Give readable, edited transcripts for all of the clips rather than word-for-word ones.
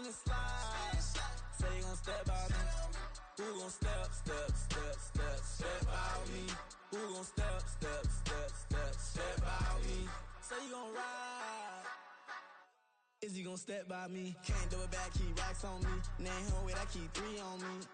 Spin and slide. Say you gon' step by me. Who gon' step by me? Who gon' step by me? Say you gon' ride. Is he gon' step by me? Can't do it back, keep racks on me. Name him with, I keep 3 on me.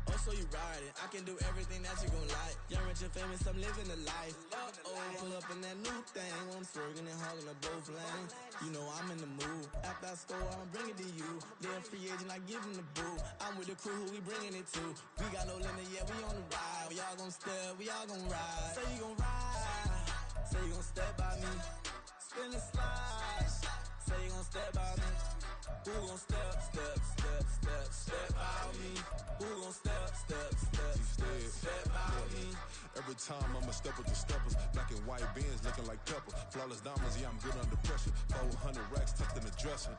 Oh, so you riding. I can do everything that you gon' like. Young, rich, and famous, I'm living the life. Uh-oh, pull up in that new thing. When I'm swerving and hogging up both lanes. You know I'm in the mood. After I score, I'ma bring it to you. They're a free agent, I give him the boo. I'm with the crew, who we bringing it to. We got no limit, yeah, we on the ride. We all gon' step, we all gon' ride. Say you gon' ride. Say you gon' step by me. Spin and slide. Say you gon' step by me. Who gon' step by me? Who gon' step by me? Every time I'ma step with the steppers. Black and white beans looking like pepper. Flawless diamonds, yeah, I'm good under pressure. 400 racks tucked in the dresser.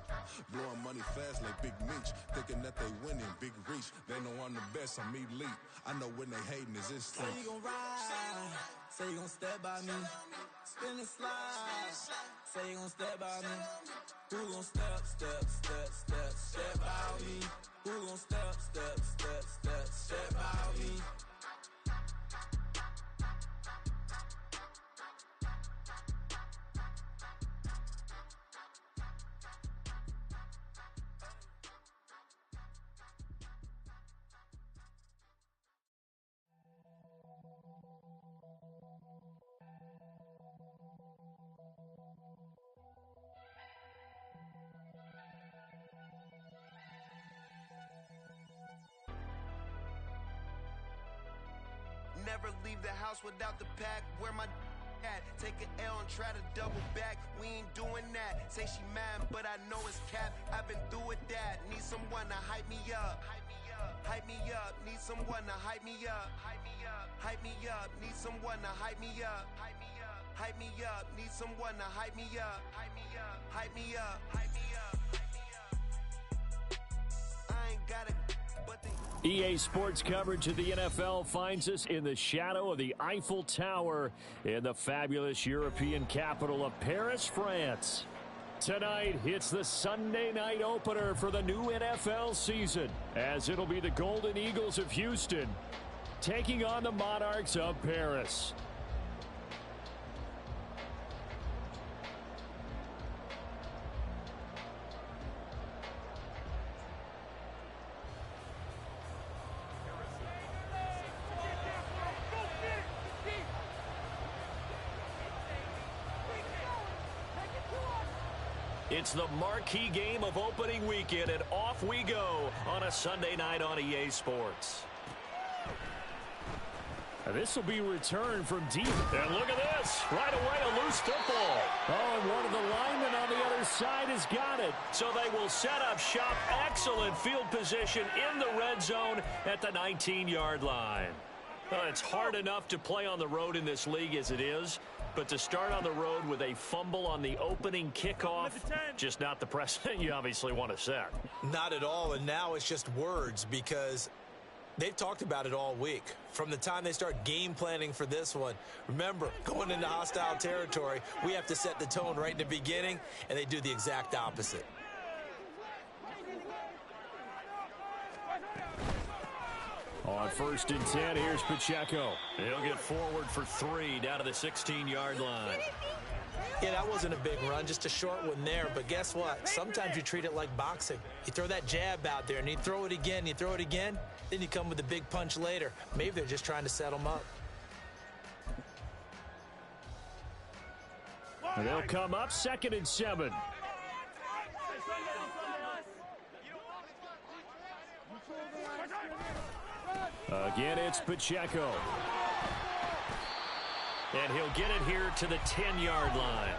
Blowing money fast like Big Meech. Thinking that they winning, big reach. They know I'm the best, I'm elite. I know when they hating is instinct. Say you gon' ride. Say you gon' step by me. Spin and slide. Say you gon' step by me. Who gon' step by me? Who gon' step by me? Never leave the house without the pack. Where my at? Take an L and try to double back. We ain't doing that. Say she mad, but I know it's cap. I've been through with that. Need someone to hype me up. Hype me up. Need someone to hype me up. Hype me up. Need someone to hype me up. Hype me up. Need someone to hype me up. Hype me up. I ain't got it. EA Sports coverage of the NFL finds us in the shadow of the Eiffel Tower in the fabulous European capital of Paris, France. Tonight, it's the Sunday night opener for the new NFL season, as it'll be the Golden Eagles of Houston taking on the Monarchs of Paris. It's the marquee game of opening weekend, and off we go on a Sunday night on EA Sports. This will be returned from deep. And look at this. Right away, a loose football. Oh, and one of the linemen on the other side has got it. So they will set up shop. Excellent field position in the red zone at the 19-yard line. It's hard enough to play on the road in this league as it is, but to start on the road with a fumble on the opening kickoff, just not the precedent you obviously want to set. Not at all, and now it's just words because they've talked about it all week. From the time they start game planning for this one, remember, going into hostile territory, we have to set the tone right in the beginning, and they do the exact opposite. On 1st and 10, here's Pacheco. He'll get forward for 3 down to the 16-yard line. Yeah, that wasn't a big run, just a short one there. But guess what? Sometimes you treat it like boxing. You throw that jab out there, and you throw it again, then you come with a big punch later. Maybe they're just trying to set them up. And they'll come up 2nd and 7. Again, it's Pacheco. And he'll get it here to the 10-yard line.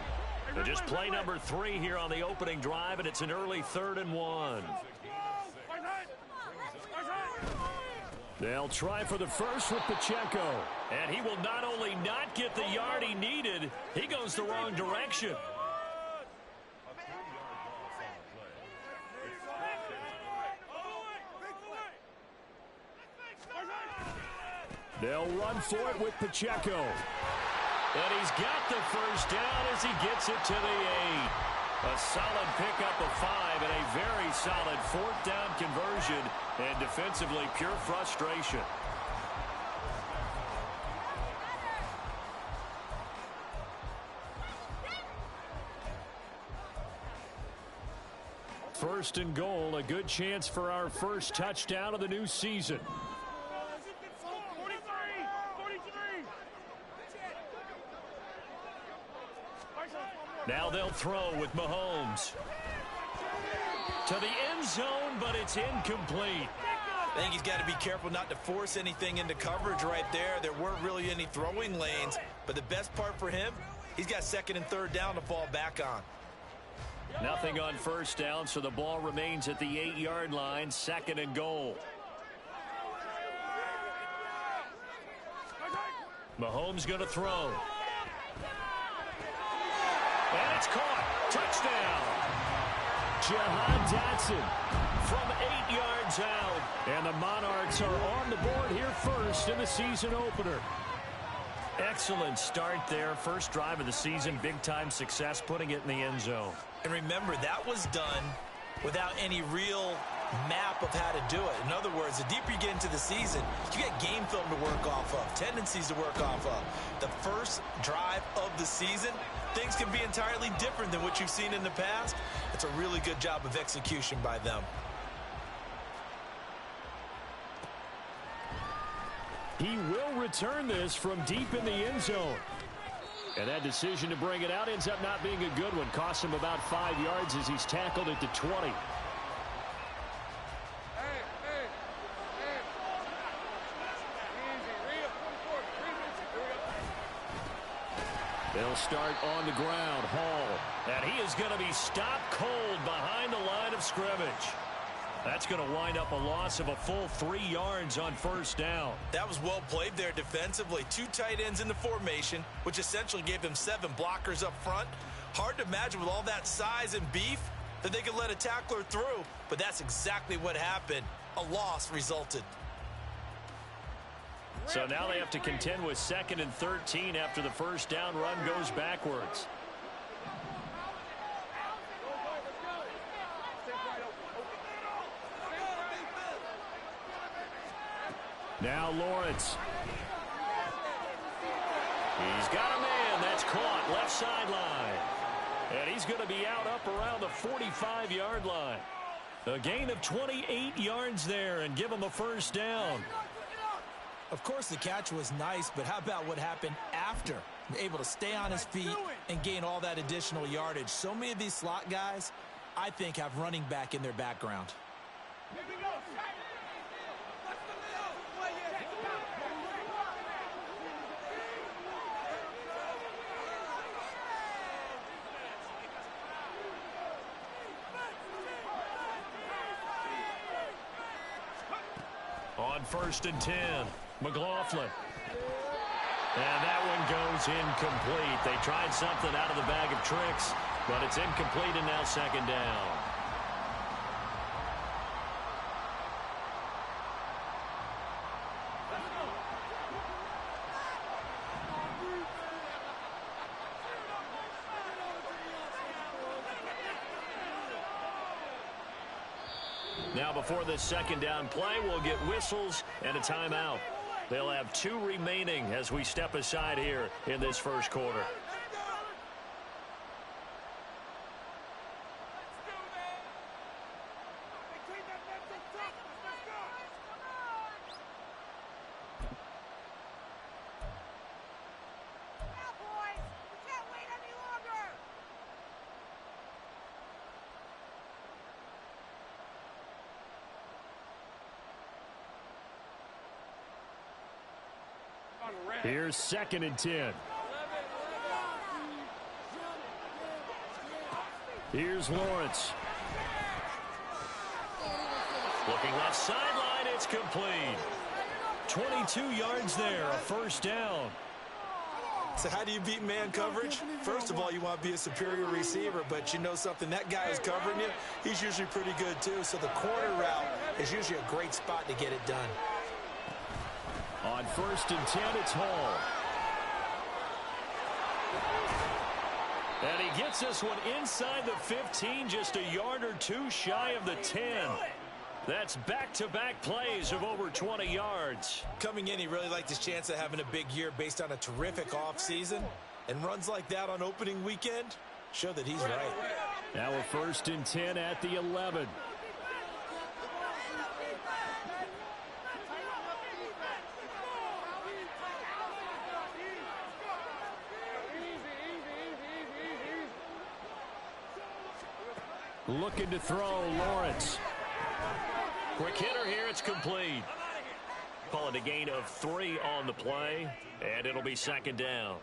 And just play number 3 here on the opening drive, and it's an early 3rd and 1. They'll try for the first with Pacheco. And he will not only not get the yard he needed, he goes the wrong direction. They'll run for it with Pacheco. And he's got the first down as he gets it to the 8. A solid pickup of 5 and a very solid 4th down conversion, and defensively pure frustration. First and goal, a good chance for our first touchdown of the new season. Now they'll throw with Mahomes. To the end zone, but it's incomplete. I think he's got to be careful not to force anything into coverage right there. There weren't really any throwing lanes, but the best part for him, he's got 2nd and 3rd down to fall back on. Nothing on first down, so the ball remains at the 8-yard line, 2nd and goal. Mahomes going to throw. And it's caught. Touchdown. Jahan Dotson from 8 yards out. And the Monarchs are on the board here first in the season opener. Excellent start there. First drive of the season. Big-time success putting it in the end zone. And remember, that was done without any real map of how to do it. In other words, the deeper you get into the season, you get game film to work off of, tendencies to work off of. The first drive of the season, things can be entirely different than what you've seen in the past. It's a really good job of execution by them. He will return this from deep in the end zone. And that decision to bring it out ends up not being a good one. Costs him about 5 yards as he's tackled at the 20. They'll start on the ground. Hall. And he is going to be stopped cold behind the line of scrimmage. That's going to wind up a loss of a full 3 yards on first down. That was well played there defensively. 2 tight ends in the formation, which essentially gave them 7 blockers up front. Hard to imagine with all that size and beef that they could let a tackler through, but that's exactly what happened. A loss resulted. So now they have to contend with 2nd and 13 after the first down run goes backwards. Now Lawrence. He's got a man. That's caught. Left sideline. And he's going to be out up around the 45-yard line. A gain of 28 yards there and give him a first down. Of course, the catch was nice, but how about what happened after? Able to stay on his feet and gain all that additional yardage. So many of these slot guys, I think, have running back in their background. On 1st and 10, McLaughlin. And that one goes incomplete. They tried something out of the bag of tricks, but it's incomplete and now 2nd down. Now before this 2nd down play, we'll get whistles and a timeout. They'll have 2 remaining as we step aside here in this first quarter. Here's 2nd and 10. Here's Lawrence. Looking left sideline, it's complete. 22 yards there, a first down. So how do you beat man coverage? First of all, you want to be a superior receiver, but you know something, that guy who's covering you, he's usually pretty good too. So the corner route is usually a great spot to get it done. On 1st and 10, it's Hall. And he gets this one inside the 15, just a yard or two shy of the 10. That's back-to-back plays of over 20 yards. Coming in, he really liked his chance of having a big year based on a terrific offseason. And runs like that on opening weekend show that he's right. Now a 1st and 10 at the 11. Looking to throw, Lawrence. Quick hitter here, it's complete. Call it a gain of 3 on the play, and it'll be 2nd down.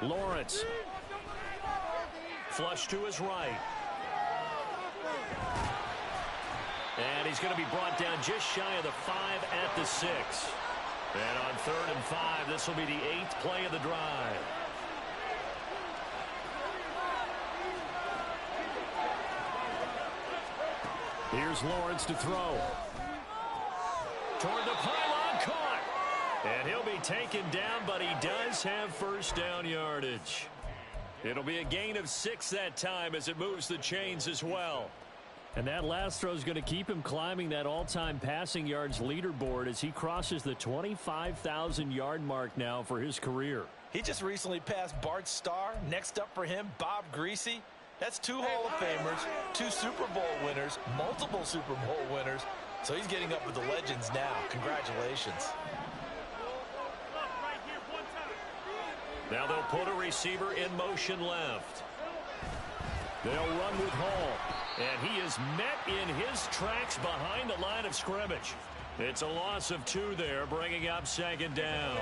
Lawrence. Flush to his right. And he's going to be brought down just shy of the 5 at the 6. And on 3rd and 5, this will be the 8th play of the drive. Here's Lawrence to throw. Toward the pylon, caught. And he'll be taken down, but he does have 1st down yardage. It'll be a gain of 6 that time as it moves the chains as well. And that last throw is going to keep him climbing that all-time passing yards leaderboard as he crosses the 25,000-yard mark now for his career. He just recently passed Bart Starr. Next up for him, Bob Greasy. That's 2 Hall of Famers, 2 Super Bowl winners, multiple Super Bowl winners. So he's getting up with the legends now. Congratulations. Now they'll put a receiver in motion left. They'll run with Hall. And he is met in his tracks behind the line of scrimmage. It's a loss of 2 there, bringing up 2nd down.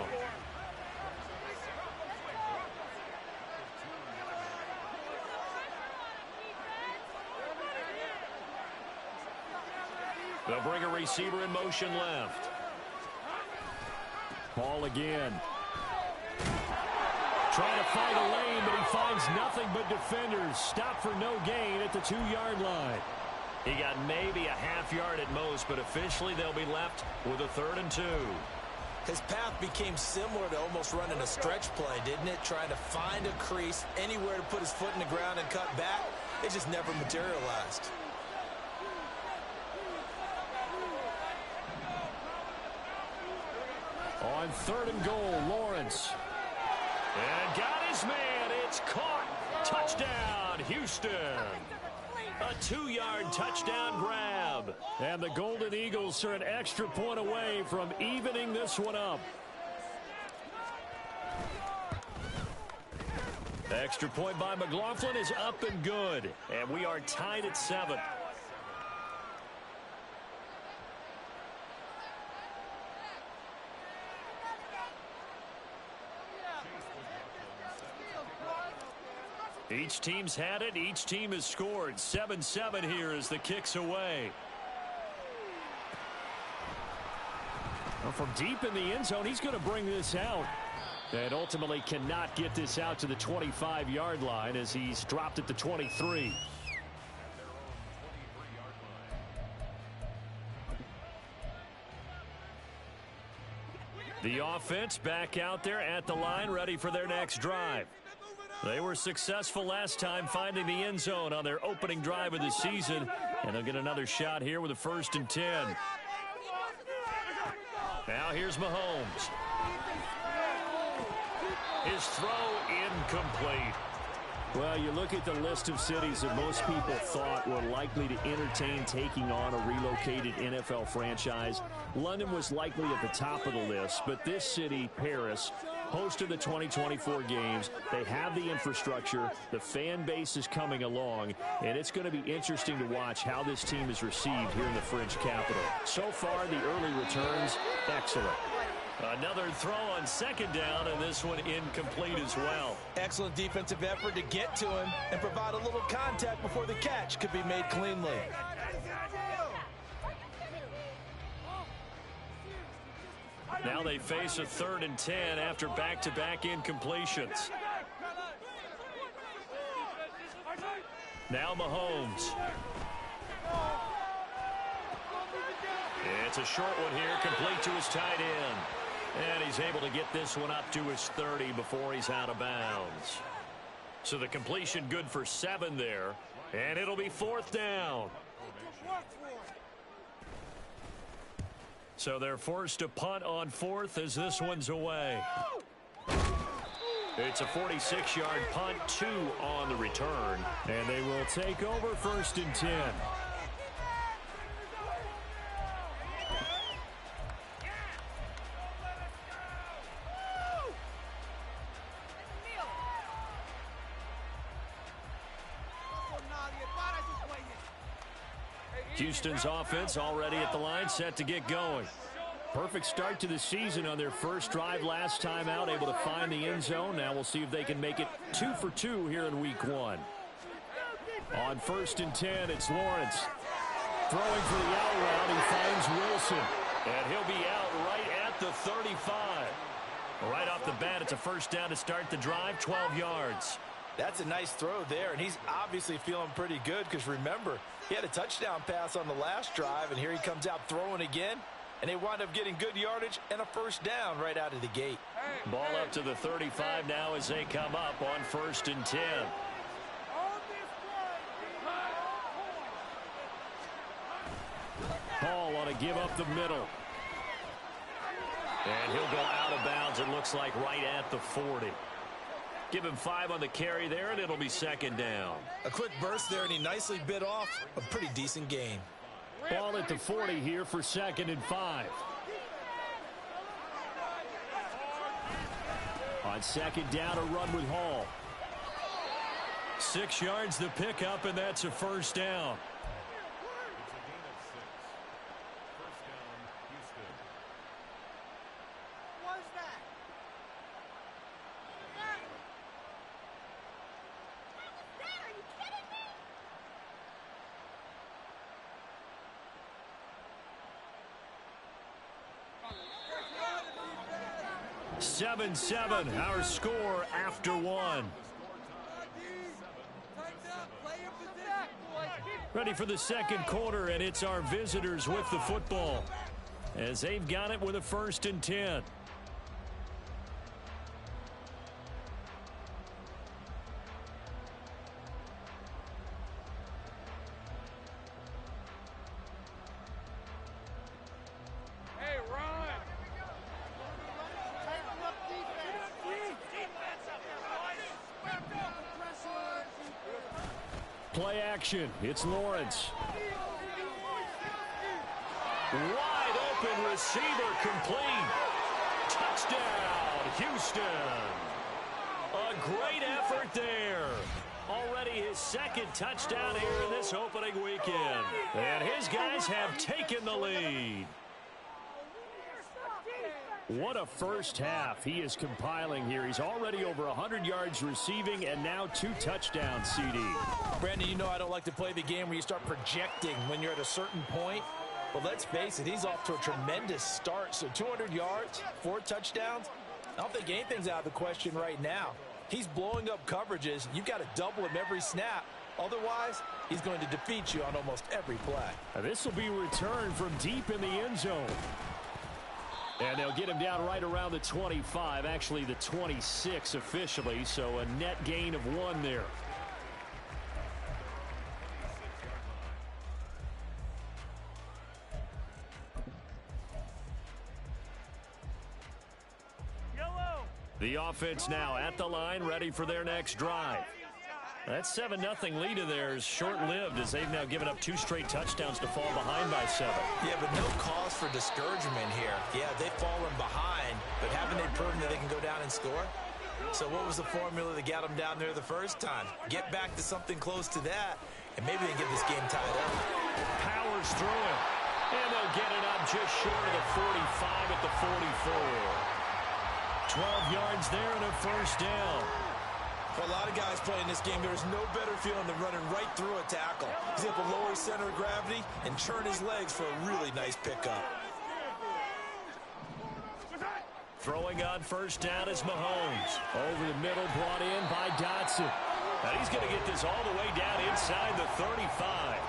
They'll bring a receiver in motion left. Hall again. Trying to find a lane, but he finds nothing but defenders. Stop for no gain at the 2-yard line. He got maybe a half yard at most, but officially they'll be left with a 3rd and 2. His path became similar to almost running a stretch play, didn't it? Trying to find a crease, anywhere to put his foot in the ground and cut back. It just never materialized. On 3rd and goal, Lawrence. And got his man. It's caught. Touchdown, Houston. A 2-yard touchdown grab. And the Golden Eagles are an extra point away from evening this one up. Extra point by McLaughlin is up and good. And we are tied at 7. Each team's had it. Each team has scored. 7-7 here as the kick's away. Well, from deep in the end zone, he's going to bring this out. And ultimately cannot get this out to the 25-yard line as he's dropped at the 23. The offense back out there at the line, ready for their next drive. They were successful last time finding the end zone on their opening drive of the season, and they'll get another shot here with a 1st and 10. Now here's Mahomes. His throw incomplete. Well, you look at the list of cities that most people thought were likely to entertain taking on a relocated NFL franchise. London was likely at the top of the list, but this city, Paris, host of the 2024 games. They have the infrastructure. The fan base is coming along, and it's going to be interesting to watch how this team is received here in the French capital. So far, the early returns, excellent. Another throw on 2nd down, and this one incomplete as well. Excellent defensive effort to get to him and provide a little contact before the catch could be made cleanly. Now they face a 3rd and 10 after back-to-back incompletions. Now Mahomes. It's a short one here, complete to his tight end. And he's able to get this one up to his 30 before he's out of bounds. So the completion good for 7 there. And it'll be 4th down. So they're forced to punt on 4th as this one's away. It's a 46-yard punt, 2 on the return. And they will take over 1st and 10. Houston's offense already at the line, set to get going. Perfect start to the season on their first drive last time out, able to find the end zone. Now we'll see if they can make it 2 for 2 here in week 1. On 1st and 10, it's Lawrence. Throwing for the out route, he finds Wilson. And he'll be out right at the 35. Right off the bat, it's a first down to start the drive, 12 yards. That's a nice throw there, and he's obviously feeling pretty good because, remember, he had a touchdown pass on the last drive, and here he comes out throwing again, and they wind up getting good yardage and a first down right out of the gate. Ball up to the 35 now as they come up on 1st and 10. Hall on a give up the middle. And he'll go out of bounds, it looks like, right at the 40. Give him 5 on the carry there, and it'll be 2nd down. A quick burst there, and he nicely bit off a pretty decent gain. Ball at the 40 here for 2nd and 5. On 2nd down, a run with Hall. 6 yards the pickup, and that's a first down. Seven, our score after 1. Ready for the 2nd quarter, and it's our visitors with the football as they've got it with a 1st and 10. Play action. It's Lawrence. Wide open receiver complete. Touchdown, Houston. A great effort there. Already his 2nd touchdown here in this opening weekend. And his guys have taken the lead. What a first half he is compiling here. He's already over 100 yards receiving and now 2 touchdowns, CD. Brandon, you know I don't like to play the game where you start projecting when you're at a certain point. But let's face it, he's off to a tremendous start. So 200 yards, 4 touchdowns. I don't think anything's out of the question right now. He's blowing up coverages. You've got to double him every snap. Otherwise, he's going to defeat you on almost every play. Now, this will be returned from deep in the end zone. And they'll get him down right around the 25, actually the 26 officially, so a net gain of 1 there. The offense now at the line, ready for their next drive. That 7-0 lead of theirs short-lived as they've now given up 2 straight touchdowns to fall behind by 7. Yeah, but no cause for discouragement here. Yeah, they've fallen behind, but haven't they proven that they can go down and score? So what was the formula that got them down there the first time? Get back to something close to that, and maybe they can get this game tied up. Powers through it, and they'll get it up just short of the 45 at the 44. 12 yards there and a first down. For a lot of guys playing this game, there's no better feeling than running right through a tackle. He's able to lower his center of gravity and churn his legs for a really nice pickup. Throwing on first down is Mahomes. Over the middle, brought in by Dotson. And he's going to get this all the way down inside the 35.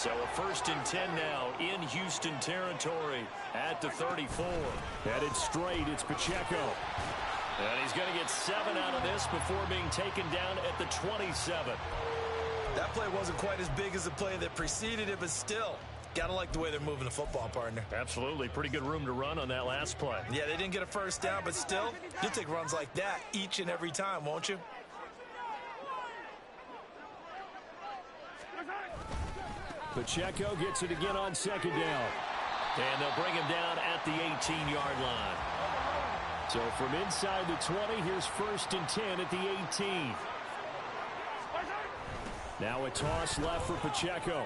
So a 1st and 10 now in Houston territory at the 34. Headed straight, it's Pacheco. And he's going to get 7 out of this before being taken down at the 27. That play wasn't quite as big as the play that preceded it, but still, gotta like the way they're moving the football, partner. Absolutely. Pretty good room to run on that last play. Yeah, they didn't get a first down, but still, you'll take runs like that each and every time, won't you? Pacheco gets it again on 2nd down. And they'll bring him down at the 18-yard line. So from inside the 20, here's 1st and 10 at the 18. Now a toss left for Pacheco.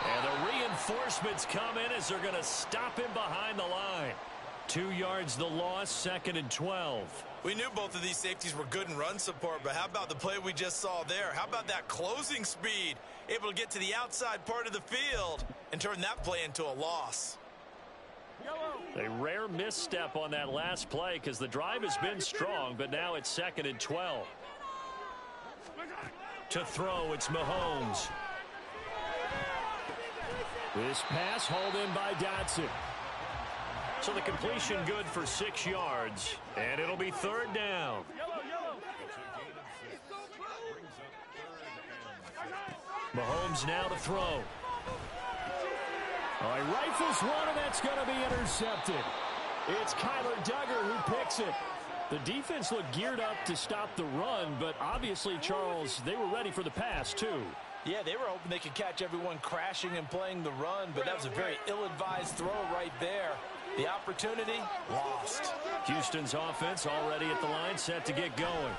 And the reinforcements come in as they're going to stop him behind the line. 2 yards the loss, 2nd and 12. We knew both of these safeties were good in run support, but how about the play we just saw there? How about that closing speed? Able to get to the outside part of the field and turn that play into a loss. A rare misstep on that last play because the drive has been strong, but now it's 2nd and 12. To throw, it's Mahomes. This pass hauled in by Dotson. So the completion good for 6 yards, and it'll be 3rd down. Mahomes now to throw. All right, rifles one, and that's going to be intercepted. It's Kyler Duggar who picks it. The defense looked geared up to stop the run, but obviously, Charles, they were ready for the pass, too. Yeah, they were hoping they could catch everyone crashing and playing the run, but that was a very ill-advised throw right there. The opportunity lost. Houston's offense already at the line, set to get going.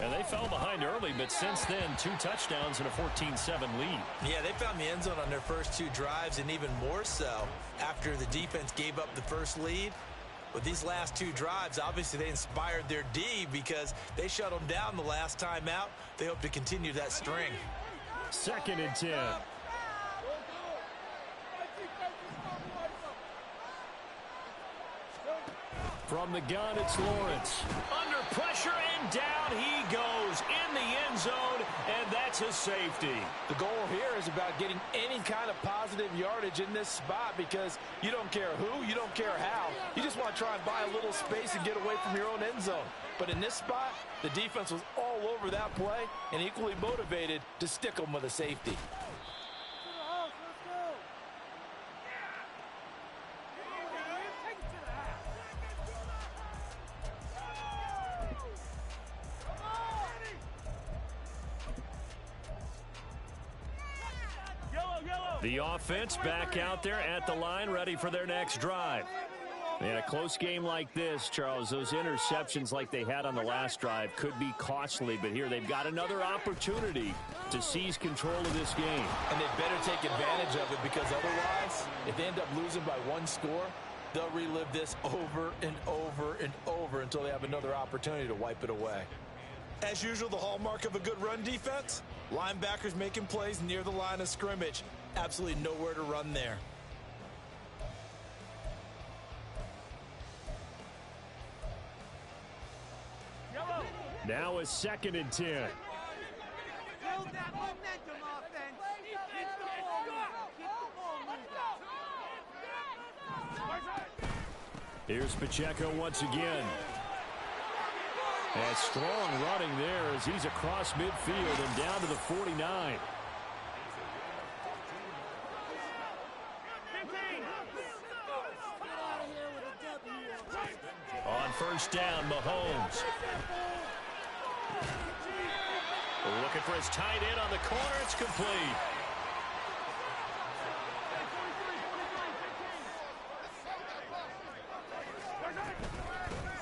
And they fell behind early, but since then, 2 touchdowns and a 14-7 lead. Yeah, they found the end zone on their first 2 drives, and even more so after the defense gave up the first lead. With these last 2 drives, obviously they inspired their D because they shut them down the last time out. They hope to continue that string. 2nd and 10. From the gun, it's Lawrence. Under pressure, and down he goes in the end zone, and that's a safety. The goal here is about getting any kind of positive yardage in this spot because you don't care who, you don't care how. You just want to try and buy a little space and get away from your own end zone. But in this spot, the defense was all over that play and equally motivated to stick them with a safety. The offense back out there at the line, ready for their next drive. In a close game like this, Charles, those interceptions like they had on the last drive could be costly, but here they've got another opportunity to seize control of this game. And they better take advantage of it because otherwise, if they end up losing by 1 score, they'll relive this over and over and over until they have another opportunity to wipe it away. As usual, the hallmark of a good run defense, linebackers making plays near the line of scrimmage. Absolutely nowhere to run there. Now a 2nd and 10. Build that momentum offense. Get the ball moving. Here's Pacheco once again. And strong running there as he's across midfield and down to the 49. On 1st down, Mahomes. Looking for his tight end on the corner. It's complete.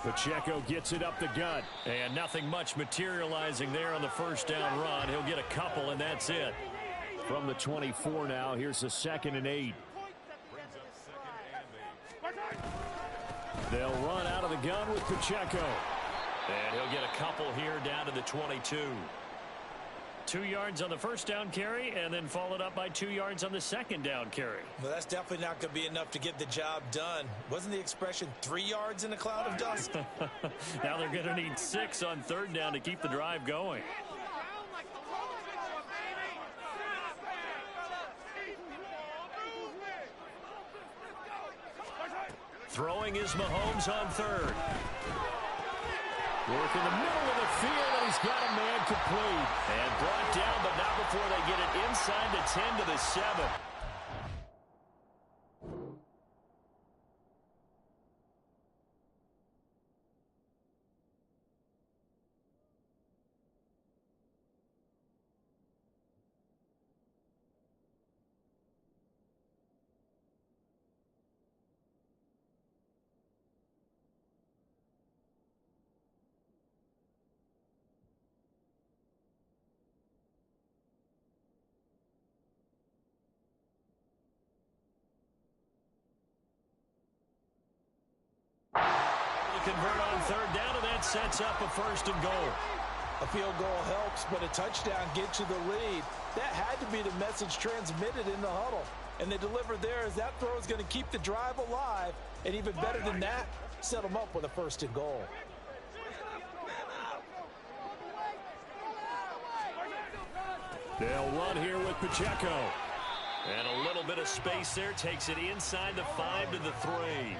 Pacheco gets it up the gut. And nothing much materializing there on the 1st down run. He'll get a couple, and that's it. From the 24 now, here's the 2nd and 8. They'll run out of the gun with Pacheco. And he'll get a couple here down to the 22. 2 yards on the 1st down carry, and then followed up by 2 yards on the 2nd down carry. Well, that's definitely not going to be enough to get the job done. Wasn't the expression 3 yards in a cloud of dust? Now they're going to need 6 on 3rd down to keep the drive going. Throwing is Mahomes on third. Work in the middle of the field, and he's got a man complete. And brought down, but not before they get it inside the 10 to the 7. Convert on third down, and that sets up a first and goal. A field goal helps, but a touchdown gets you the lead. That had to be the message transmitted in the huddle. And they delivered there as that throw is going to keep the drive alive. And even better than that, set them up with a first and goal. They'll run here with Pacheco. And a little bit of space there takes it inside the 5 to the 3.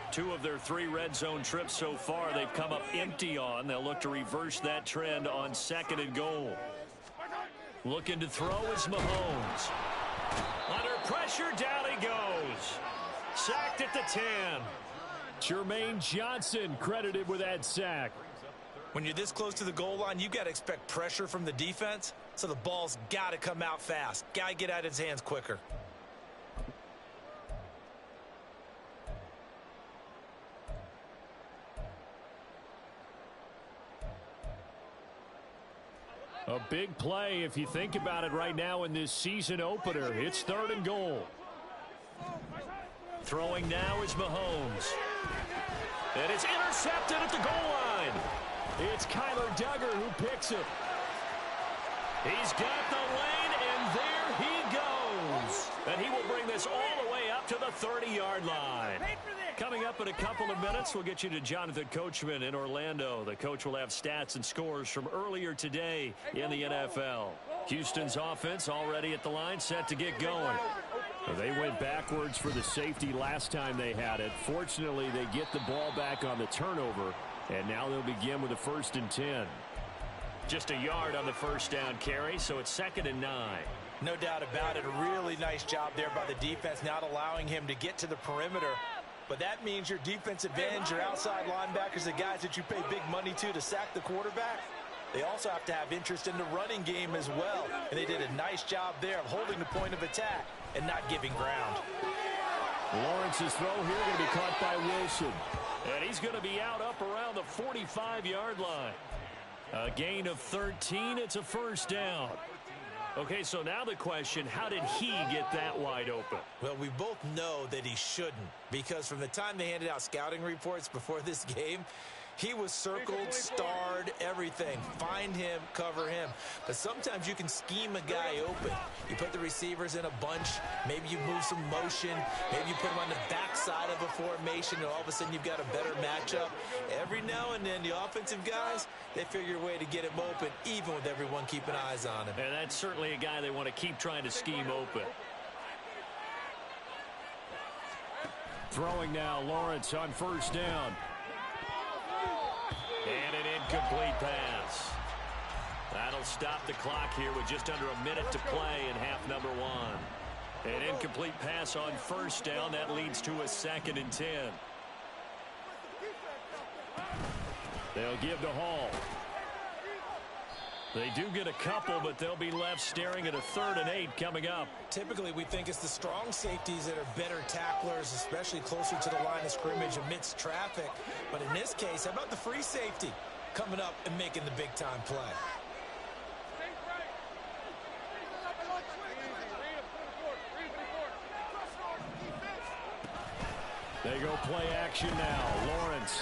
2 of their 3 red zone trips so far they've come up empty on. They'll look to reverse that trend on second and goal. Looking to throw is Mahomes. Under pressure, down he goes. Sacked at the 10. Jermaine Johnson credited with that sack. When you're this close to the goal line, you got to expect pressure from the defense. So the ball's got to come out fast. Got to get out of his hands quicker. A big play if you think about it right now in this season opener. It's third and goal. Throwing now is Mahomes. And it's intercepted at the goal line. It's Kyler Duggar who picks it. He's got the lane, and there he goes. And he will bring this all the way up to the 30-yard line. Coming up in a couple of minutes, we'll get you to Jonathan Coachman in Orlando. The coach will have stats and scores from earlier today in the NFL. Houston's offense already at the line, set to get going. They went backwards for the safety last time they had it. Fortunately, they get the ball back on the turnover, and now they'll begin with a 1st and 10. Just a yard on the first down carry, so it's 2nd and 9. No doubt about it. A really nice job there by the defense, not allowing him to get to the perimeter. But that means your defensive ends, your outside linebackers, the guys that you pay big money to sack the quarterback, they also have to have interest in the running game as well. And they did a nice job there of holding the point of attack and not giving ground. Lawrence's throw here going to be caught by Wilson. And he's going to be out up around the 45-yard line. A gain of 13. It's a first down. Okay, so now the question, how did he get that wide open? Well, we both know that he shouldn't, because from the time they handed out scouting reports before this game, he was circled, starred, everything. Find him, cover him. But sometimes you can scheme a guy open. You put the receivers in a bunch. Maybe you move some motion. Maybe you put them on the backside of a formation, and all of a sudden you've got a better matchup. Every now and then, the offensive guys, they figure a way to get him open, even with everyone keeping eyes on him. And that's certainly a guy they want to keep trying to scheme open. Throwing now, Lawrence on first down. And an incomplete pass. That'll stop the clock here with just under a minute to play in half number 1. An incomplete pass on first down. That leads to a 2nd and 10. They'll give to Hall. They do get a couple, but they'll be left staring at a 3rd and 8 coming up. Typically, we think it's the strong safeties that are better tacklers, especially closer to the line of scrimmage amidst traffic. But in this case, how about the free safety coming up and making the big-time play? They go play action now. Lawrence.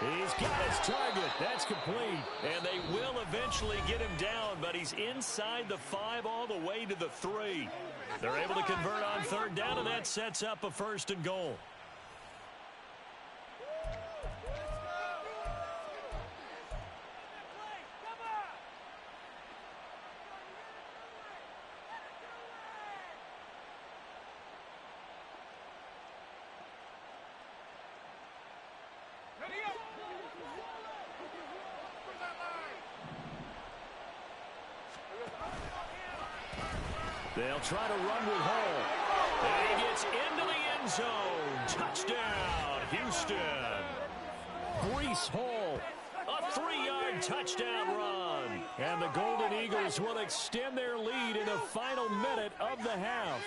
He's got his target. That's complete. And they will eventually get him down, but he's inside the 5 all the way to the 3. They're able to convert on third down, and that sets up a 1st and goal. They'll try to run with Hall. And he gets into the end zone. Touchdown, Houston. Breece Hall, a 3-yard touchdown run. And the Golden Eagles will extend their lead in the final minute of the half.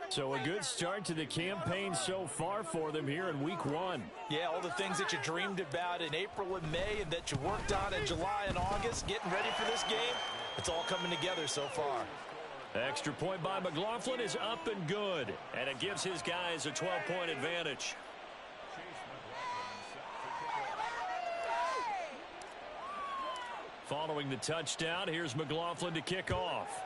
So a good start to the campaign so far for them here in week 1. Yeah, all the things that you dreamed about in April and May and that you worked on in July and August, getting ready for this game, it's all coming together so far. Extra point by McLaughlin is up and good, and it gives his guys a 12-point advantage. Following the touchdown, here's McLaughlin to kick off.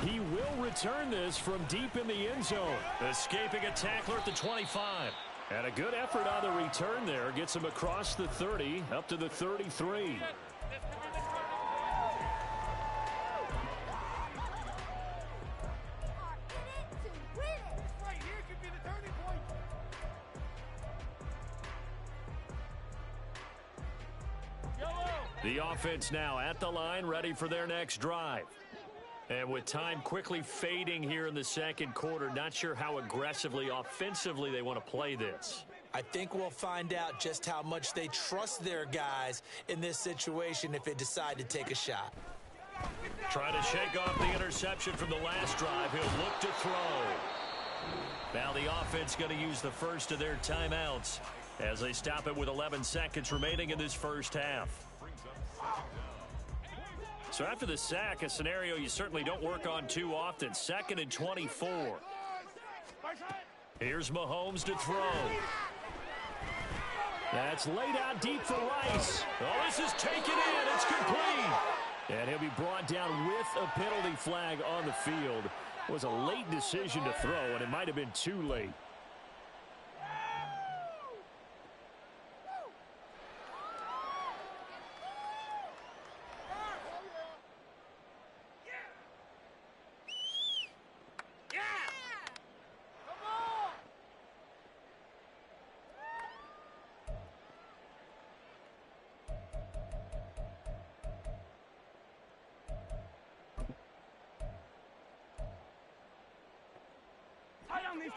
He will return this from deep in the end zone, escaping a tackler at the 25. And a good effort on the return there gets him across the 30, up to the 33. The offense now at the line, ready for their next drive. And with time quickly fading here in the second quarter, not sure how aggressively, offensively they want to play this. I think we'll find out just how much they trust their guys in this situation if they decide to take a shot. Trying to shake off the interception from the last drive. He'll look to throw. Now the offense going to use the first of their timeouts as they stop it with 11 seconds remaining in this first half. So after the sack, a scenario you certainly don't work on too often. 2nd and 24. Here's Mahomes to throw. That's laid out deep for Rice. Oh, this is taken in. It's complete. And he'll be brought down with a penalty flag on the field. It was a late decision to throw, and it might have been too late.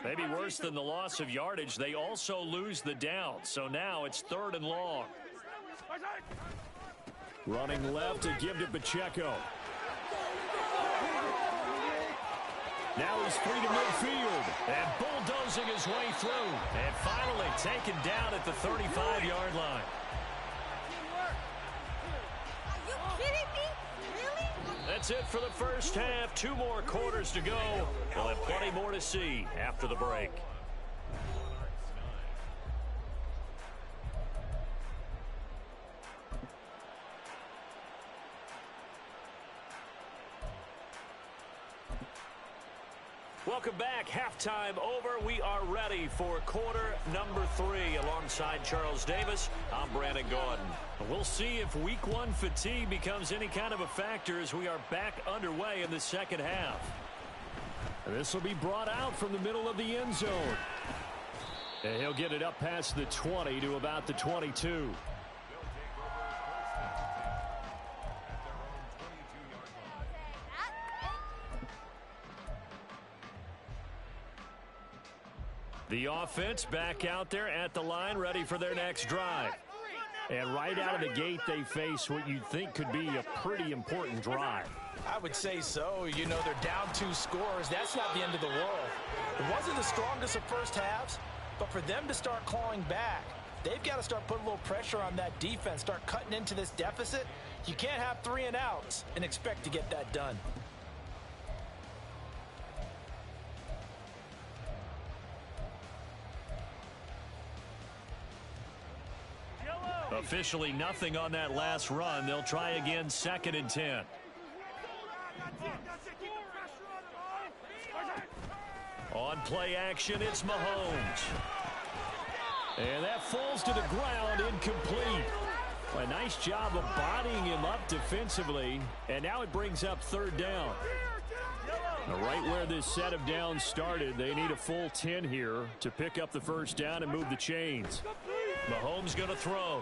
Maybe worse than the loss of yardage, they also lose the down. So now it's 3rd and long. Running left to give to Pacheco. Now he's free to midfield and bulldozing his way through. And finally taken down at the 35-yard line. Are you kidding me? Really? That's it for the first half. 2 more quarters to go. We'll have plenty more to see after the break. Welcome back. Halftime over. We are ready for quarter number 3. Alongside Charles Davis, I'm Brandon Gordon. We'll see if week 1 fatigue becomes any kind of a factor as we are back underway in the second half. This will be brought out from the middle of the end zone. And he'll get it up past the 20 to about the 22. The offense back out there at the line, ready for their next drive. And right out of the gate, they face what you'd think could be a pretty important drive. I would say so. You know, they're down 2 scores. That's not the end of the world. It wasn't the strongest of first halves, but for them to start clawing back, they've got to start putting a little pressure on that defense, start cutting into this deficit. You can't have 3 and outs and expect to get that done. Officially nothing on that last run. They'll try again, 2nd and 10. On play action, it's Mahomes. And that falls to the ground, incomplete. A nice job of bodying him up defensively. And now it brings up 3rd down. Right where this set of downs started, they need a full 10 here to pick up the first down and move the chains. Mahomes going to throw.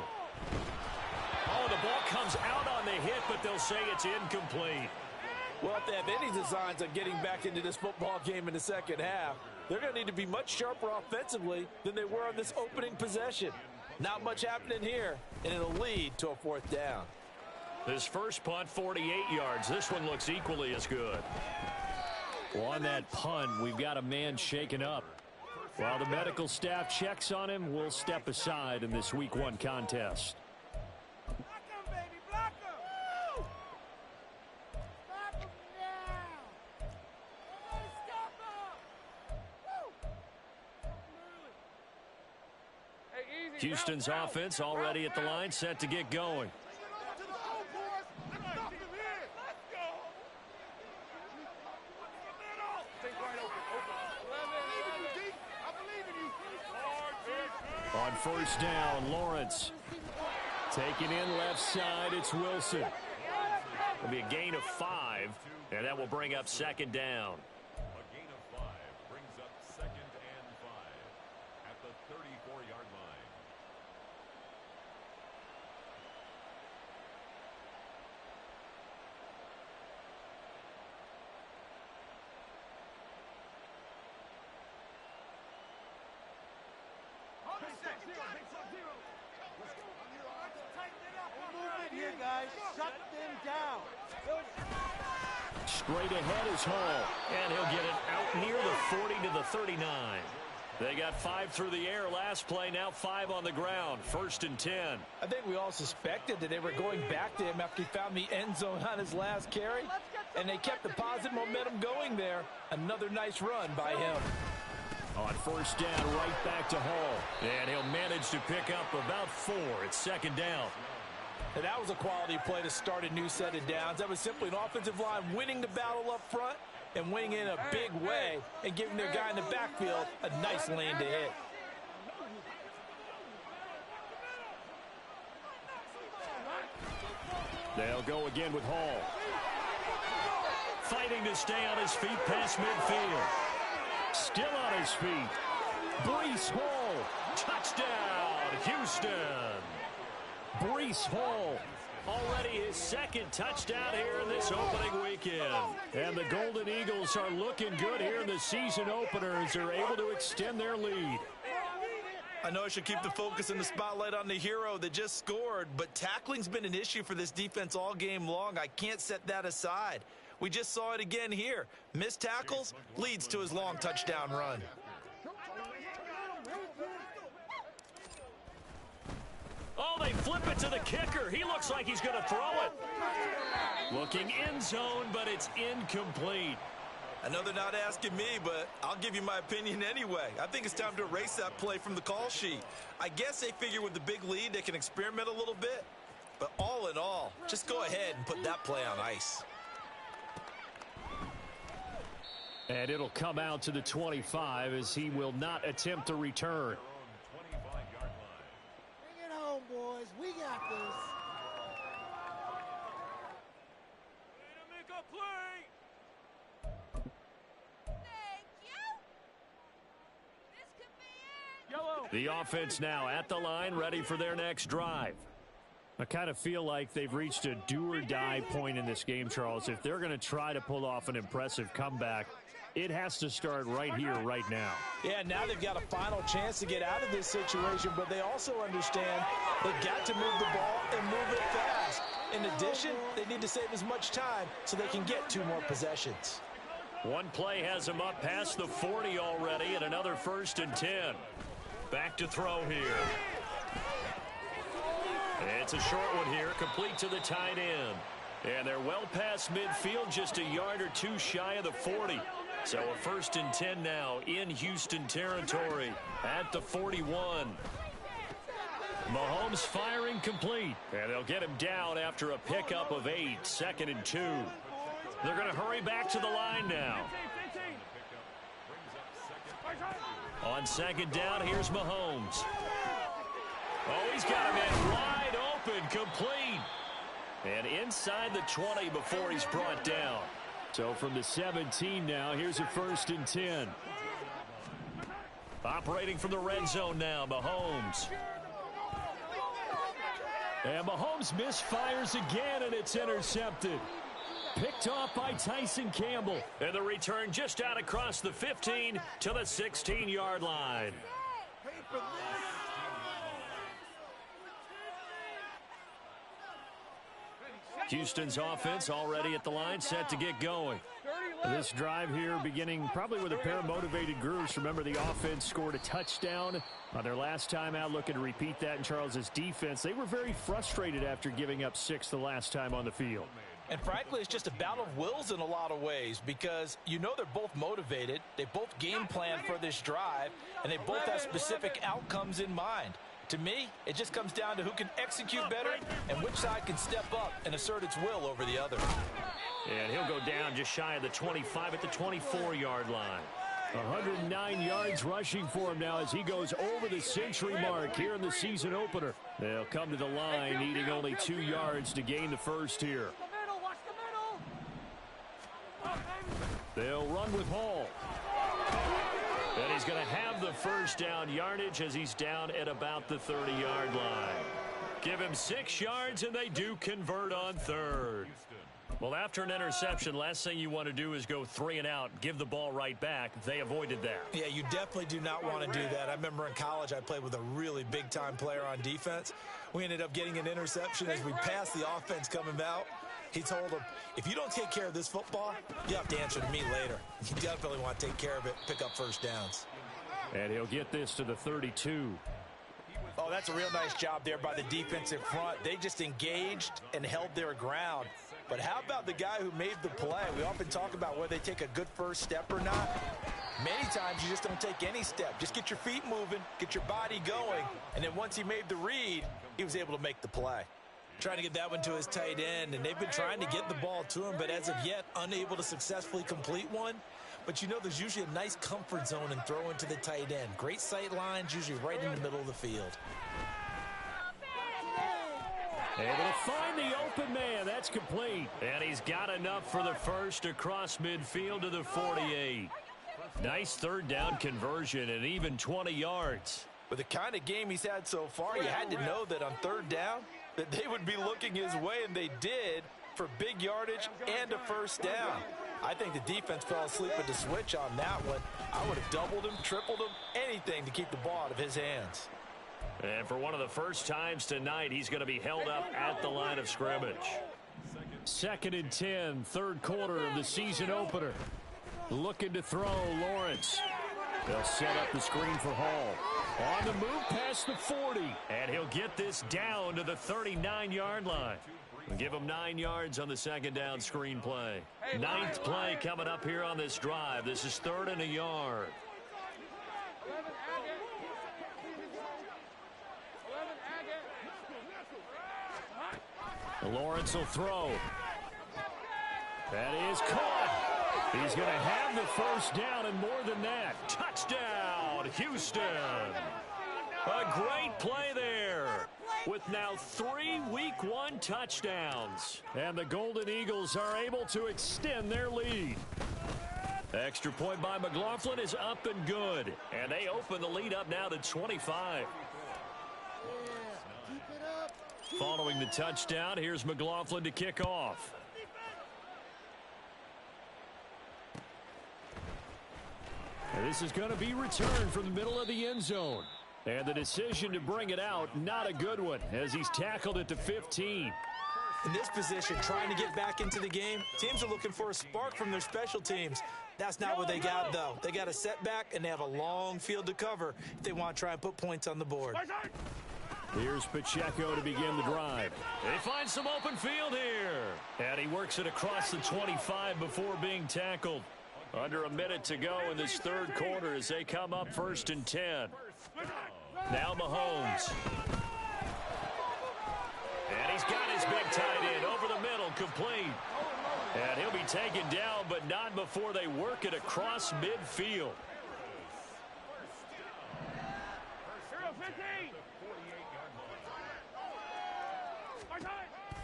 Oh, the ball comes out on the hit, but they'll say it's incomplete. Well, if they have any designs on getting back into this football game in the second half, they're going to need to be much sharper offensively than they were on this opening possession. Not much happening here, and it'll lead to a fourth down. This first punt, 48 yards. This one looks equally as good. Well, on that punt, we've got a man shaken up. While the medical staff checks on him, we'll step aside in this Week 1 contest. Houston's offense already at the line, set to get going. On first down, Lawrence. Taking in left side, it's Wilson. It'll be a gain of 5, and that will bring up second down. A gain of 5 brings up 2nd and 5 at the 34-yard line. Here, guys. Shut them down. Straight ahead is Hall, and he'll get it out near the 40 to the 39. They got 5 through the air last play, now 5 on the ground. 1st and 10. I think we all suspected that they were going back to him after he found the end zone on his last carry, and they kept the positive momentum going there. Another nice run by him. On first down, right back to Hall, and he'll manage to pick up about 4. It's 2nd down. And that was a quality play to start a new set of downs. That was simply an offensive line winning the battle up front and winning in a big way and giving their guy in the backfield a nice lane to hit. They'll go again with Hall. Fighting to stay on his feet past midfield. Still on his feet. Breece Hall. Touchdown, Houston. Breece Hall, already his 2nd touchdown here in this opening weekend. And the Golden Eagles are looking good here in the season opener as they're able to extend their lead. I know I should keep the focus and the spotlight on the hero that just scored, but tackling's been an issue for this defense all game long. I can't set that aside. We just saw it again here. Missed tackles leads to his long touchdown run. Oh, they flip it to the kicker. He looks like he's going to throw it. Looking end zone, but it's incomplete. I know they're not asking me, but I'll give you my opinion anyway. I think it's time to erase that play from the call sheet. I guess they figure with the big lead they can experiment a little bit. But all in all, just go ahead and put that play on ice. And it'll come out to the 25 as he will not attempt to return. Boys, we got this. Make a play. Thank you. This could be it. The offense now at the line, ready for their next drive. I kind of feel like they've reached a do-or-die point in this game, Charles. If they're going to try to pull off an impressive comeback, it has to start right here, right now. Yeah, now they've got a final chance to get out of this situation, but they also understand they've got to move the ball and move it fast. In addition, they need to save as much time so they can get 2 more possessions. One play has him up past the 40 already, and another 1st and 10. Back to throw here. It's a short one here, complete to the tight end. And they're well past midfield, just a yard or 2 shy of the 40. So a 1st and 10 now in Houston territory at the 41. Mahomes firing complete, and they'll get him down after a pickup of 8, 2nd and 2. They're going to hurry back to the line now. On 2nd down, here's Mahomes. Oh, he's got a man wide open, complete. And inside the 20 before he's brought down. So from the 17 now, here's a 1st and 10. Operating from the red zone now, Mahomes. And Mahomes misfires again, and it's intercepted. Picked off by Tyson Campbell. And the return just out across the 15 to the 16-yard line. Houston's offense already at the line, set to get going. This drive here beginning probably with a pair of motivated groups. Remember, the offense scored a touchdown on their last time out, looking to repeat that in Charles's defense. They were very frustrated after giving up 6 the last time on the field. And frankly, it's just a battle of wills in a lot of ways because you know they're both motivated. They both game plan for this drive, and they both have specific outcomes in mind. To me, it just comes down to who can execute better and which side can step up and assert its will over the other. And he'll go down just shy of the 25 at the 24-yard line. 109 yards rushing for him now as he goes over the century mark here in the season opener. They'll come to the line needing only 2 yards to gain the first here. They'll run with Hall. And he's going to have the first down yardage as he's down at about the 30-yard line. Give him 6 yards, and they do convert on third. Well, after an interception, last thing you want to do is go 3 and out, give the ball right back. They avoided that. Yeah, you definitely do not want to do that. I remember in college I played with a really big-time player on defense. We ended up getting an interception as we passed the offense coming out. He told him, if you don't take care of this football, you have to answer to me later. You definitely want to take care of it, pick up first downs. And he'll get this to the 32. Oh, that's a real nice job there by the defensive front. They just engaged and held their ground. But how about the guy who made the play? We often talk about whether they take a good first step or not. Many times you just don't take any step. Just get your feet moving, get your body going, and then once he made the read, he was able to make the play. Trying to get that one to his tight end, and they've been trying to get the ball to him, but as of yet, unable to successfully complete one. But you know there's usually a nice comfort zone in throwing to the tight end. Great sight lines, usually right in the middle of the field. Able to find the open man. That's complete. And he's got enough for the first across midfield to the 48. Nice third down conversion and even 20 yards. With the kind of game he's had so far, you had to know that on third down, that they would be looking his way, and they did, for big yardage and a first down. I think the defense fell asleep at the switch on that one. I would have doubled him, tripled him, anything to keep the ball out of his hands. And for one of the first times tonight, he's going to be held up at the line of scrimmage. 2nd and 10, third quarter of the season opener. Looking to throw, Lawrence. They'll set up the screen for Hall. On the move past the 40. And he'll get this down to the 39-yard line. We'll give him 9 yards on the second down screen play. 9th play coming up here on this drive. This is 3rd and a yard. Lawrence will throw. That is caught. He's going to have the first down and more than that. Touchdown, Houston. A great play there with now 3 Week 1 touchdowns. And the Golden Eagles are able to extend their lead. Extra point by McLaughlin is up and good. And they open the lead up now to 25. Following the touchdown, here's McLaughlin to kick off. And this is going to be returned from the middle of the end zone. And the decision to bring it out, not a good one, as he's tackled at the 15. In this position, trying to get back into the game, teams are looking for a spark from their special teams. That's not what they got, though. They got a setback, and they have a long field to cover if they want to try and put points on the board. Here's Pacheco to begin the drive. They find some open field here. And he works it across the 25 before being tackled. Under a minute to go in this third quarter as they come up 1st and 10. Now Mahomes. And he's got his big tight end over the middle, complete. And he'll be taken down, but not before they work it across midfield.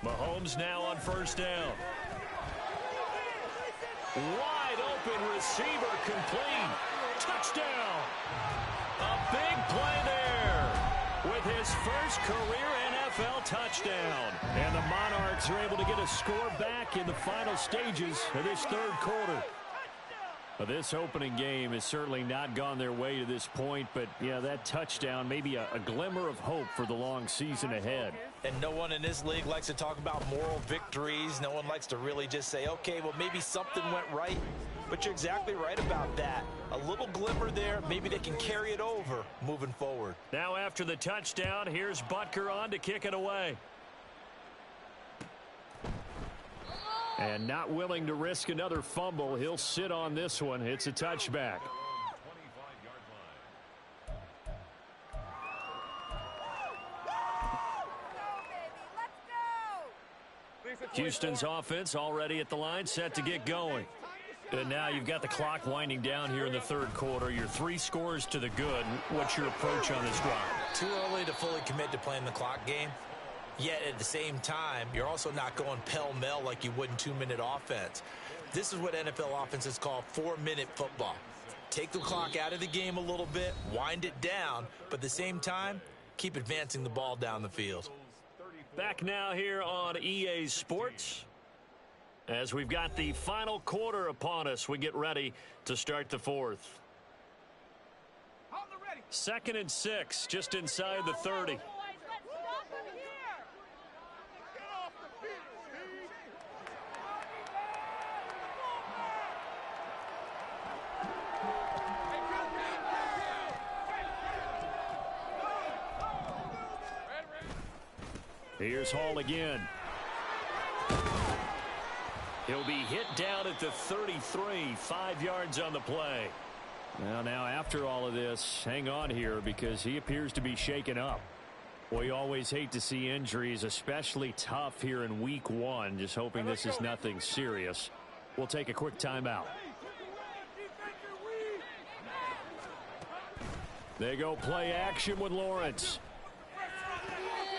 Mahomes now on first down. Wide open receiver, complete. Touchdown. A big play there with his first career NFL touchdown. And the Monarchs are able to get a score back in the final stages of this third quarter. Well, this opening game has certainly not gone their way to this point, but, yeah, that touchdown may be a glimmer of hope for the long season ahead. And no one in this league likes to talk about moral victories. No one likes to really just say, okay, well, maybe something went right. But you're exactly right about that. A little glimmer there. Maybe they can carry it over moving forward. Now after the touchdown, here's Butker on to kick it away. And not willing to risk another fumble. He'll sit on this one. It's a touchback. Houston's offense already at the line, set to get going. And now you've got the clock winding down here in the third quarter. You're 3 scores to the good. What's your approach on this drive? Too early to fully commit to playing the clock game. Yet at the same time, you're also not going pell-mell like you would in 2-minute offense. This is what NFL offenses call 4-minute football. Take the clock out of the game a little bit, wind it down, but at the same time, keep advancing the ball down the field. Back now here on EA Sports. As we've got the final quarter upon us, we get ready to start the fourth. 2nd and 6, just inside the 30. Here's Hall again. He'll be hit down at the 33, 5 yards on the play. Well, now after all of this, hang on here because he appears to be shaken up. Well, you always hate to see injuries, especially tough here in week 1. Just hoping this is nothing serious. We'll take a quick timeout. They go play action with Lawrence.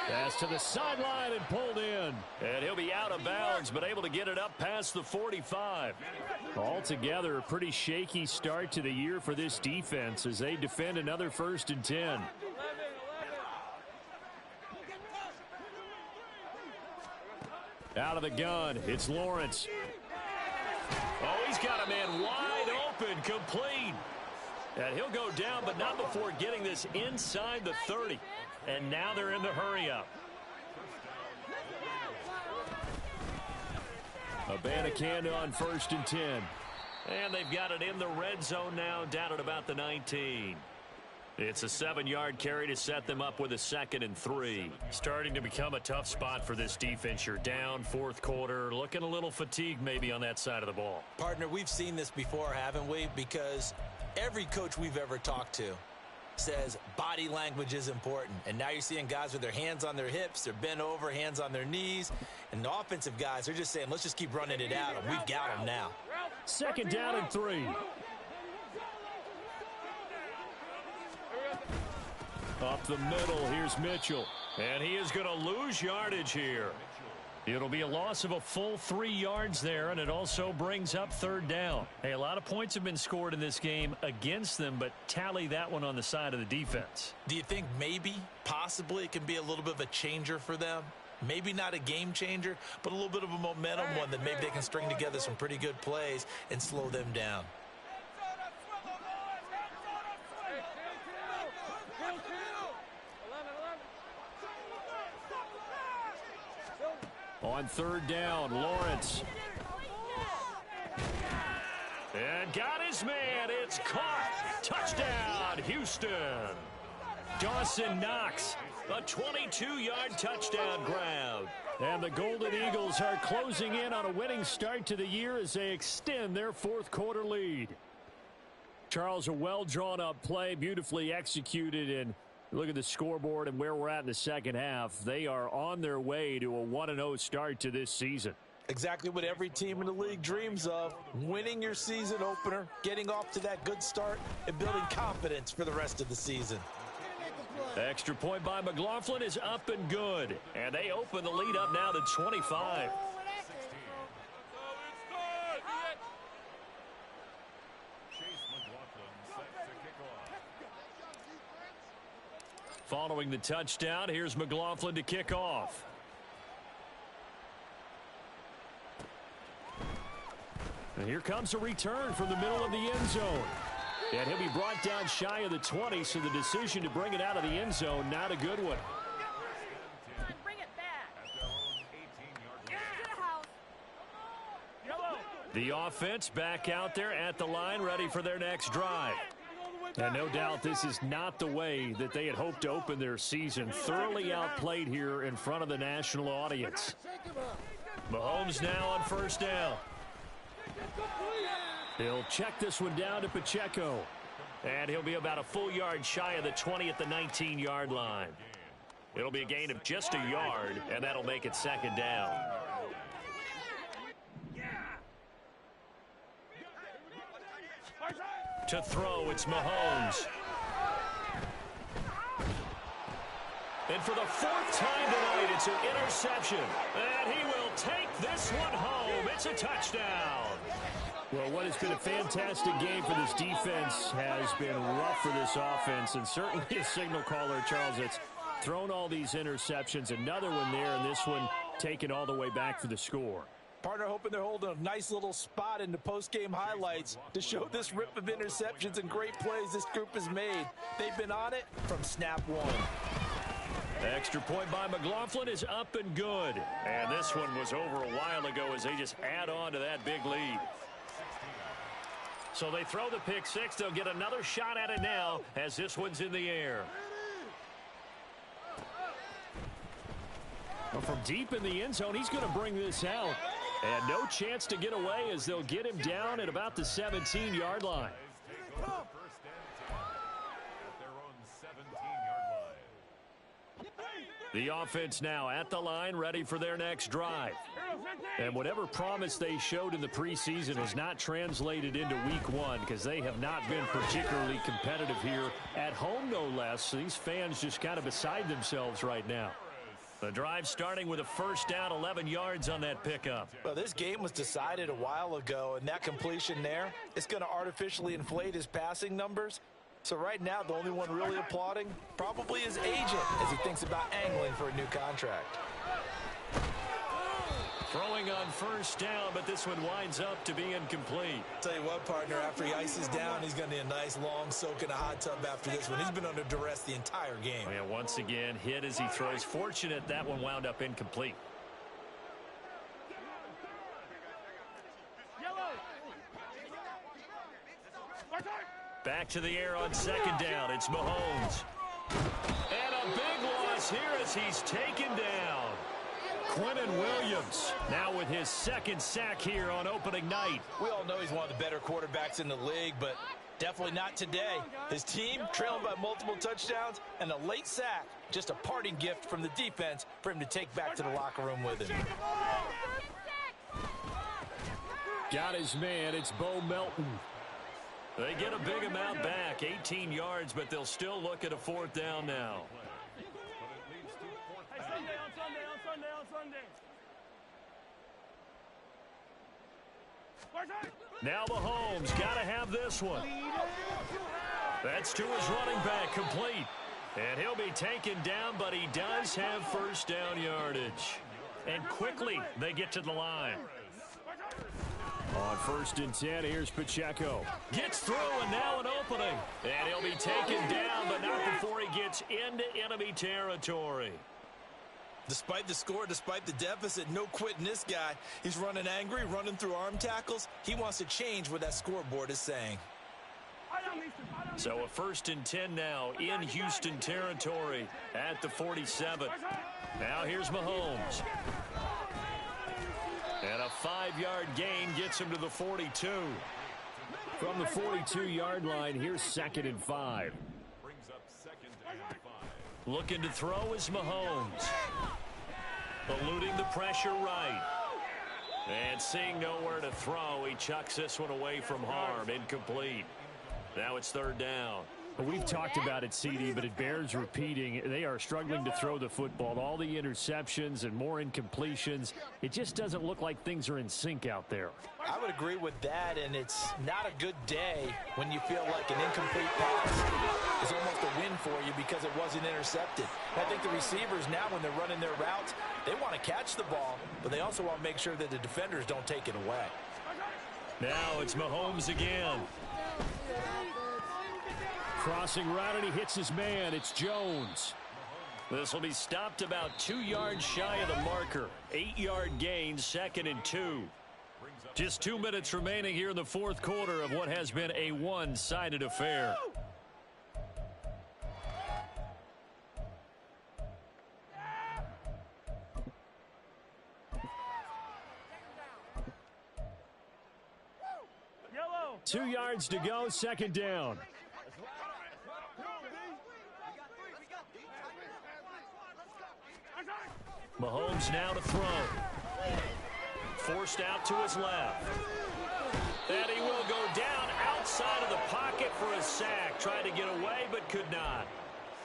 Pass to the sideline and pulled in. And he'll be out of bounds, but able to get it up past the 45. Altogether, a pretty shaky start to the year for this defense as they defend another 1st and 10. Out of the gun, it's Lawrence. Oh, he's got a man wide open, complete. And he'll go down, but not before getting this inside the 30. And now they're in the hurry-up. Abanikanda on 1st and 10. And they've got it in the red zone now, down at about the 19. It's a 7-yard carry to set them up with a 2nd and 3. Starting to become a tough spot for this defense. You're down 4th quarter, looking a little fatigued maybe on that side of the ball. Partner, we've seen this before, haven't we? Because every coach we've ever talked to says body language is important. And now you're seeing guys with their hands on their hips, they're bent over, hands on their knees. And the offensive guys, they're just saying, let's just keep running it at them. We've got them now. 2nd down and 3. Up the middle, here's Mitchell. And he is going to lose yardage here. It'll be a loss of a full 3 yards there, and it also brings up 3rd down. Hey, a lot of points have been scored in this game against them, but tally that one on the side of the defense. Do you think maybe, possibly, it can be a little bit of a changer for them? Maybe not a game changer, but a little bit of a momentum one that maybe they can string together some pretty good plays and slow them down. On 3rd down, Lawrence. And got his man. It's caught. Touchdown, Houston. Dawson Knox, a 22-yard touchdown grab. And the Golden Eagles are closing in on a winning start to the year as they extend their 4th quarter lead. Charles, a well-drawn-up play, beautifully executed, and look at the scoreboard and where we're at in the second half. They are on their way to a 1-0 start to this season. Exactly what every team in the league dreams of. Winning your season opener, getting off to that good start, and building confidence for the rest of the season. Extra point by McLaughlin is up and good. And they open the lead up now to 25. Following the touchdown, here's McLaughlin to kick off. And here comes a return from the middle of the end zone. And he'll be brought down shy of the 20, so the decision to bring it out of the end zone, not a good one. Bring it back. The offense back out there at the line, ready for their next drive. And no doubt this is not the way that they had hoped to open their season. Thoroughly outplayed here in front of the national audience. Mahomes now on first down. He'll check this one down to Pacheco. And he'll be about a full yard shy of the 20 at the 19-yard line. It'll be a gain of just a yard, and that'll make it second down. To throw, it's Mahomes. And for the fourth time tonight, it's an interception. And he will take this one home. It's a touchdown. Well, what has been a fantastic game for this defense has been rough for this offense. And certainly a signal caller, Charles, that's thrown all these interceptions. Another one there, and this one taken all the way back for the score. Partner hoping they're holding a nice little spot in the post-game highlights to show this rip of interceptions and great plays this group has made. They've been on it from snap one. Extra point by McLaughlin is up and good. And this one was over a while ago as they just add on to that big lead. So they throw the pick six. They'll get another shot at it now as this one's in the air. Well, from deep in the end zone, he's going to bring this out. And no chance to get away as they'll get him down at about the 17-yard line. The offense now at the line, ready for their next drive. And whatever promise they showed in the preseason has not translated into week one because they have not been particularly competitive here at home, no less. So these fans just kind of beside themselves right now. The drive starting with a first down, 11 yards on that pickup. Well, this game was decided a while ago, and that completion there is going to artificially inflate his passing numbers. So right now, the only one really applauding probably his agent as he thinks about angling for a new contract. Throwing on first down, but this one winds up to be incomplete. Tell you what, partner, after he ices down, he's going to need a nice long soak in a hot tub after this one. He's been under duress the entire game. And once again, hit as he throws. Fortunate that one wound up incomplete. Back to the air on second down. It's Mahomes. And a big loss here as he's taken down. Quinnen Williams now with his second sack here on opening night. We all know he's one of the better quarterbacks in the league, but definitely not today. His team trailing by multiple touchdowns and a late sack. Just a parting gift from the defense for him to take back to the locker room with him. Got his man. It's Bo Melton. They get a big amount back, 18 yards, but they'll still look at a fourth down now. Hey, Sunday. Now Mahomes got to have this one. That's to his running back, complete. And he'll be taken down, but he does have first down yardage. And quickly they get to the line. On first and 10, here's Pacheco. Gets through, and now an opening. And he'll be taken down, but not before he gets into enemy territory. Despite the score, despite the deficit, no quitting this guy. He's running angry, running through arm tackles. He wants to change what that scoreboard is saying. So a first and 10 now in Houston territory at the 47. Now here's Mahomes. And a 5-yard gain gets him to the 42. From the 42-yard line, here's second and 5. Brings up second and 5. Looking to throw is Mahomes. Eluding the pressure right. And seeing nowhere to throw, he chucks this one away from harm. Incomplete. Now it's third down. We've talked about it, CD, but it bears repeating. They are struggling to throw the football. All the interceptions and more incompletions. It just doesn't look like things are in sync out there. I would agree with that, and it's not a good day when you feel like an incomplete pass is almost a win for you because it wasn't intercepted. I think the receivers now, when they're running their routes, they want to catch the ball, but they also want to make sure that the defenders don't take it away. Now it's Mahomes again. Crossing right, and he hits his man. It's Jones. This will be stopped about 2 yards shy of the marker. 8-yard gain, 2nd and 2. Just 2 minutes remaining here in the fourth quarter of what has been a one-sided affair. Yellow. 2 yards to go, 2nd down. Mahomes now to throw. Forced out to his left. And he will go down outside of the pocket for a sack. Tried to get away but could not.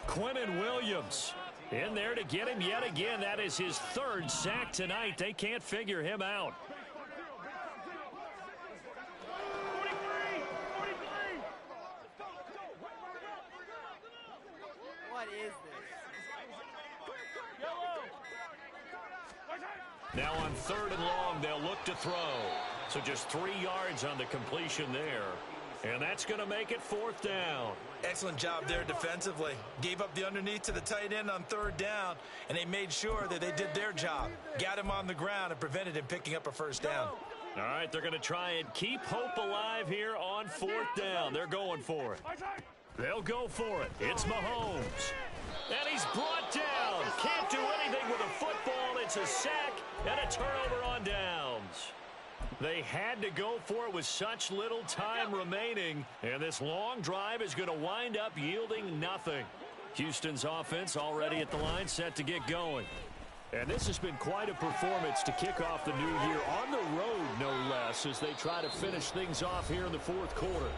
Quinnen Williams in there to get him yet again. That is his 3rd sack tonight. They can't figure him out. What is this? Now on 3rd and long, they'll look to throw. So just 3 yards on the completion there. And that's going to make it 4th down. Excellent job there defensively. Gave up the underneath to the tight end on 3rd down, and they made sure that they did their job. Got him on the ground and prevented him picking up a 1st down. All right, they're going to try and keep hope alive here on 4th down. They're going for it. They'll go for it. It's Mahomes. And he's brought down. Can't do anything with a football. It's a sack and a turnover on downs. They had to go for it with such little time remaining. And this long drive is going to wind up yielding nothing. Houston's offense already at the line, set to get going. And this has been quite a performance to kick off the new year on the road, no less, as they try to finish things off here in the fourth quarter.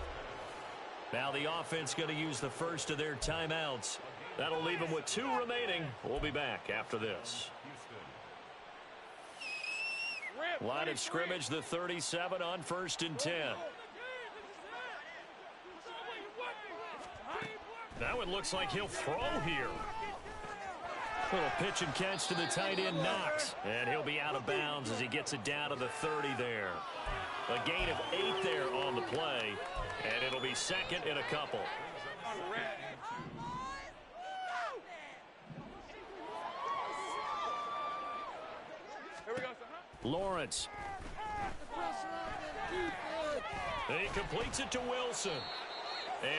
Now the offense going to use the first of their timeouts. That'll leave them with 2 remaining. We'll be back after this. Line of scrimmage, the 37 on 1st and 10. That one looks like he'll throw here. Little pitch and catch to the tight end, Knox. And he'll be out of bounds as he gets it down to the 30 there. A gain of 8 there on the play. And it'll be 2nd and a couple. Lawrence. He completes it to Wilson.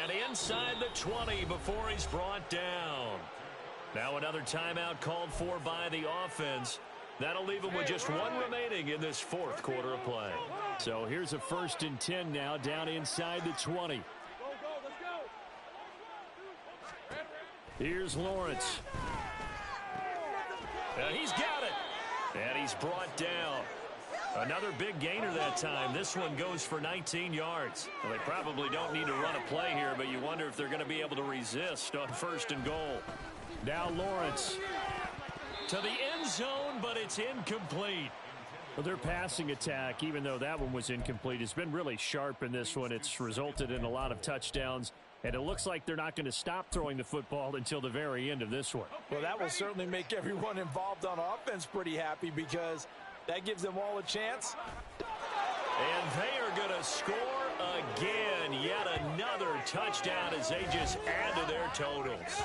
And inside the 20 before he's brought down. Now another timeout called for by the offense. That'll leave him with just 1 remaining in this fourth quarter of play. So here's a 1st and 10 now down inside the 20. Here's Lawrence. And he's got it. And he's brought down. Another big gainer that time. This one goes for 19 yards. Well, they probably don't need to run a play here, but you wonder if they're going to be able to resist on 1st and goal. Now Lawrence to the end zone, but it's incomplete. Well, their passing attack, even though that one was incomplete, has been really sharp in this one. It's resulted in a lot of touchdowns, and it looks like they're not going to stop throwing the football until the very end of this one. Well, that will certainly make everyone involved on offense pretty happy because that gives them all a chance. And they are going to score again. Yet another touchdown as they just add to their totals.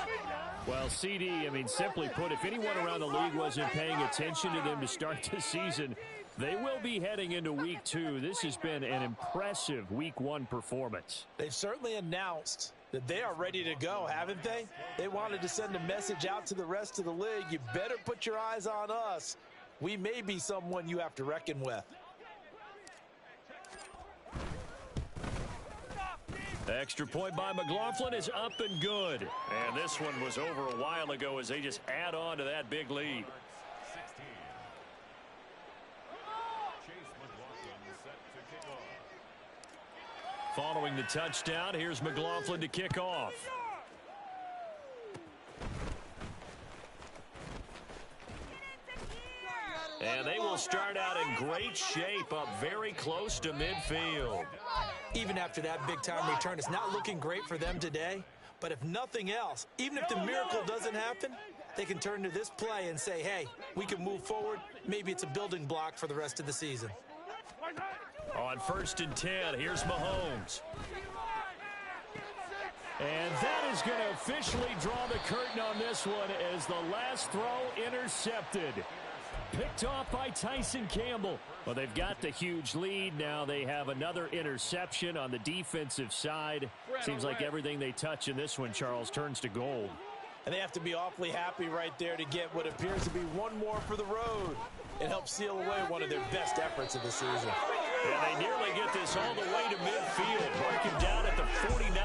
Well, CD, I mean, simply put, if anyone around the league wasn't paying attention to them to start the season, they will be heading into week 2. This has been an impressive week 1 performance. They've certainly announced that they are ready to go, haven't they? They wanted to send a message out to the rest of the league. You better put your eyes on us. We may be someone you have to reckon with. Extra point by McLaughlin is up and good. And this one was over a while ago as they just add on to that big lead. Following the touchdown, here's McLaughlin to kick off. And they will start out in great shape, up very close to midfield. Even after that big-time return, it's not looking great for them today, But if nothing else, even if the miracle doesn't happen, they can turn to this play and say, hey, we can move forward. Maybe it's a building block for the rest of the season. On 1st and 10, here's Mahomes. And that is going to officially draw the curtain on this one as the last throw intercepted. Picked off by Tyson Campbell. Well, they've got the huge lead. Now they have another interception on the defensive side. Seems like everything they touch in this one, Charles, turns to gold. And they have to be awfully happy right there to get what appears to be one more for the road. It helps seal away one of their best efforts of the season. And they nearly get this all the way to midfield. Mark him down at the 49.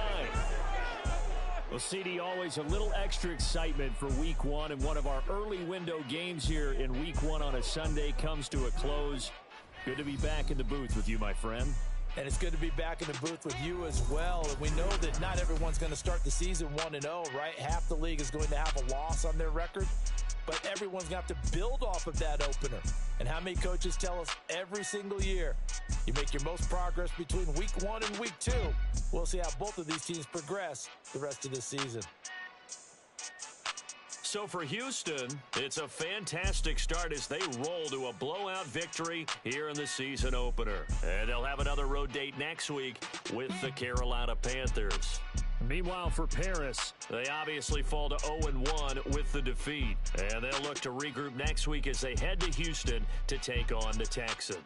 Well, CD, always a little extra excitement for Week 1, and one of our early window games here in Week 1 on a Sunday comes to a close. Good to be back in the booth with you, my friend. And it's good to be back in the booth with you as well. And we know that not everyone's going to start the season 1-0, right? Half the league is going to have a loss on their record. But everyone's going to have to build off of that opener. And how many coaches tell us every single year, you make your most progress between Week 1 and Week 2. We'll see how both of these teams progress the rest of this season. So for Houston, it's a fantastic start as they roll to a blowout victory here in the season opener. And they'll have another road date next week with the Carolina Panthers. Meanwhile, for Paris, they obviously fall to 0-1 with the defeat. And they'll look to regroup next week as they head to Houston to take on the Texans.